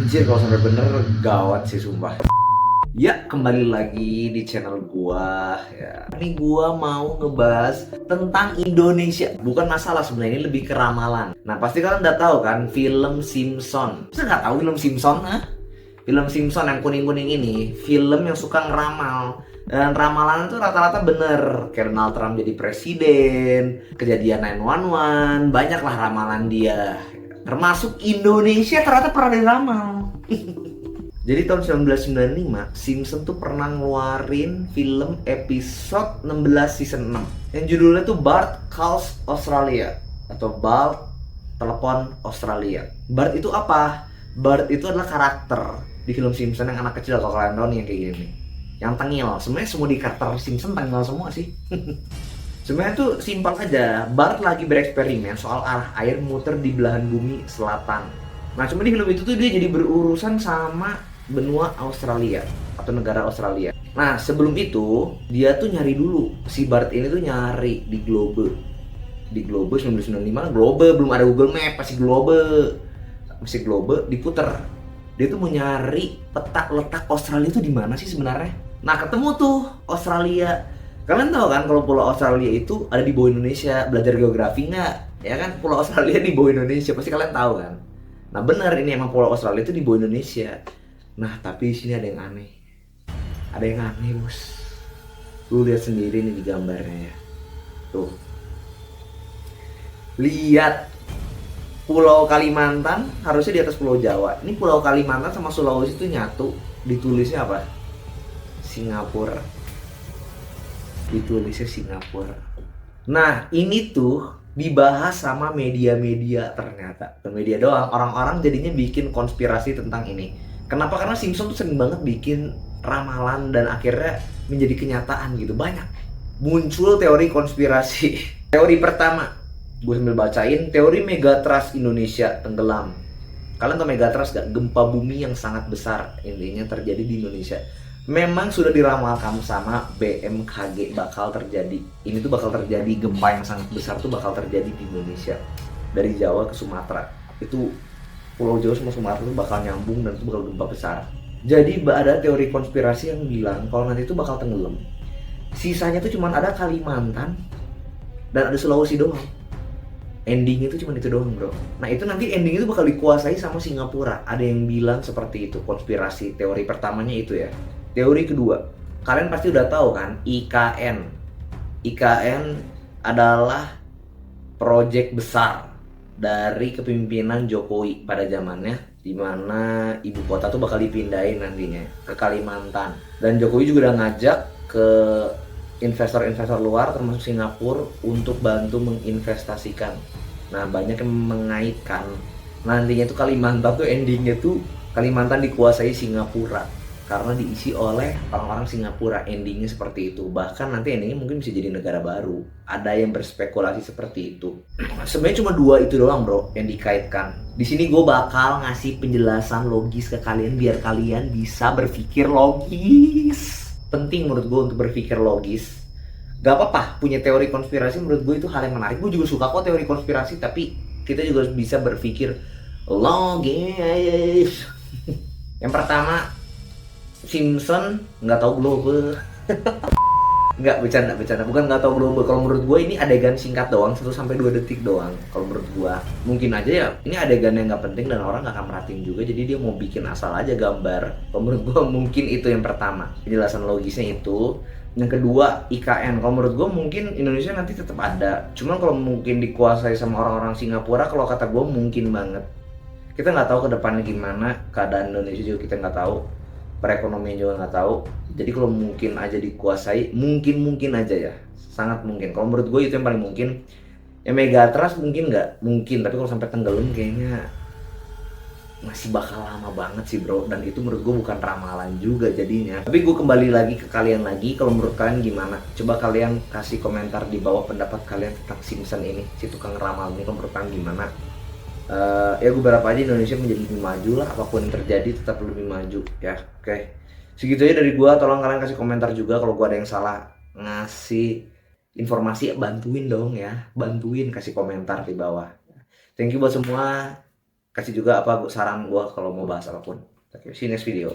Anjir, kalau sampai bener gawat sih sumpah. Ya, kembali lagi di channel gua ya. Ini gua mau ngebahas tentang Indonesia. Bukan masalah sebenarnya, ini lebih ke ramalan. Nah, pasti kalian udah tahu kan film Simpson. Saya nggak tahu film Simpson, film Simpson yang kuning-kuning ini, film yang suka ngeramal. Dan ramalan itu rata-rata bener. Kayak Donald Trump jadi presiden, kejadian 911, banyaklah ramalan dia. Termasuk Indonesia ternyata pernah diramal. Jadi tahun 1995, Simpson tuh pernah ngeluarin film episode 16 season 6 yang judulnya tuh Bart Calls Australia atau Bart Telepon Australia. Bart itu apa? Bart itu adalah karakter di film Simpson yang anak kecil, kalau kalian tahu nih, yang kayak gini. Yang tengil. Sebenarnya semua di karakter Simpson tengil semua sih. Sebenarnya tuh simpel aja. Bart lagi bereksperimen soal arah air muter di belahan bumi selatan. Nah, cuma di film itu tuh dia jadi berurusan sama benua Australia atau negara Australia. Nah, sebelum itu dia tuh nyari dulu. Si Bart ini tuh nyari di Globe. Di Globe 1995, Globe belum ada Google Map, masih Globe. Masih Globe diputer. Dia tuh mau nyari peta letak Australia itu di mana sih sebenarnya. Nah, ketemu tuh Australia. Kalian tahu kan kalau Pulau Australia itu ada di bawah Indonesia. Belajar geografi nggak? Ya kan, Pulau Australia di bawah Indonesia, pasti kalian tahu kan. Nah, benar, ini emang Pulau Australia itu di bawah Indonesia. Nah, tapi di sini ada yang aneh. Ada yang aneh, bos. Lu lihat sendiri nih di gambarnya ya. Tuh. Lihat. Pulau Kalimantan harusnya di atas Pulau Jawa. Ini Pulau Kalimantan sama Sulawesi itu nyatu. Ditulisnya apa? Singapura. Ditulisnya Singapura. Nah, ini tuh dibahas sama media-media ternyata. Dan media doang. Orang-orang jadinya bikin konspirasi tentang ini. Kenapa? Karena Simpson tuh sering banget bikin ramalan dan akhirnya menjadi kenyataan gitu. Banyak muncul teori konspirasi. Teori pertama, gue sambil bacain, teori Megatrust Indonesia tenggelam. Kalian tau Megatrust gak? Gempa bumi yang sangat besar intinya terjadi di Indonesia. Memang sudah diramalkan sama BMKG bakal terjadi. Ini tuh bakal terjadi, gempa yang sangat besar tuh bakal terjadi di Indonesia. Dari Jawa ke Sumatera. Itu Pulau Jawa sama Sumatera tuh bakal nyambung dan itu bakal gempa besar. Jadi ada teori konspirasi yang bilang kalau nanti itu bakal tenggelam. Sisanya tuh cuma ada Kalimantan dan ada Sulawesi doang. Ending itu cuma itu doang, bro. Nah, itu nanti ending itu bakal dikuasai sama Singapura. Ada yang bilang seperti itu, konspirasi. Teori pertamanya itu ya. Teori kedua, kalian pasti udah tahu kan, IKN. IKN adalah proyek besar dari kepemimpinan Jokowi pada zamannya, di mana ibu kota tuh bakal dipindahin nantinya ke Kalimantan. Dan Jokowi juga udah ngajak ke investor-investor luar termasuk Singapura untuk bantu menginvestasikan. Nah, banyak yang mengaitkan nantinya tuh Kalimantan tuh endingnya tuh Kalimantan dikuasai Singapura karena diisi oleh orang-orang Singapura. Endingnya seperti itu. Bahkan nanti endingnya mungkin bisa jadi negara baru. Ada yang berspekulasi seperti itu. Sebenarnya cuma dua itu doang, bro, yang dikaitkan. Di sini gue bakal ngasih penjelasan logis ke kalian biar kalian bisa berpikir logis. Penting menurut gue untuk berpikir logis. Gak apa-apa punya teori konspirasi, menurut gue itu hal yang menarik. Gue juga suka kok teori konspirasi, tapi kita juga bisa berpikir logis. Yang pertama, Simpson nggak tahu global. Nggak, bercanda. Bukan nggak tahu global. Kalau menurut gue ini adegan singkat doang, 1-2 detik doang. Kalau menurut gue, mungkin aja ya ini adegan yang nggak penting dan orang nggak akan merhatiin juga. Jadi dia mau bikin asal aja gambar. Kalau menurut gue mungkin itu yang pertama, penjelasan logisnya itu. Yang kedua, IKN. Kalau menurut gue mungkin Indonesia nanti tetap ada. Cuman kalau mungkin dikuasai sama orang-orang Singapura, kalau kata gue mungkin banget. Kita nggak tahu ke depannya gimana keadaan Indonesia, juga kita nggak tahu. Perekonomian juga nggak tahu. Jadi kalau mungkin aja dikuasai, mungkin aja ya, sangat mungkin. Kalau menurut gue itu yang paling mungkin. Ya Megatrust mungkin nggak mungkin, tapi kalau sampai tenggelam kayaknya masih bakal lama banget sih, bro. Dan itu menurut gue bukan ramalan juga jadinya. Tapi gue kembali lagi ke kalian lagi, kalau menurut kalian gimana? Coba kalian kasih komentar di bawah pendapat kalian tentang Simpson ini, si tukang ramal ini. Kalau menurut kalian gimana? Ya gue berharap aja Indonesia menjadi lebih maju lah, apapun yang terjadi tetap lebih maju ya. Oke, segitu aja dari gue. Tolong kalian kasih komentar juga kalau gue ada yang salah ngasih informasi, bantuin dong ya, bantuin kasih komentar di bawah. Thank you buat semua. kasih juga apa saran gua kalau mau bahas apapun. Oke, see you next video.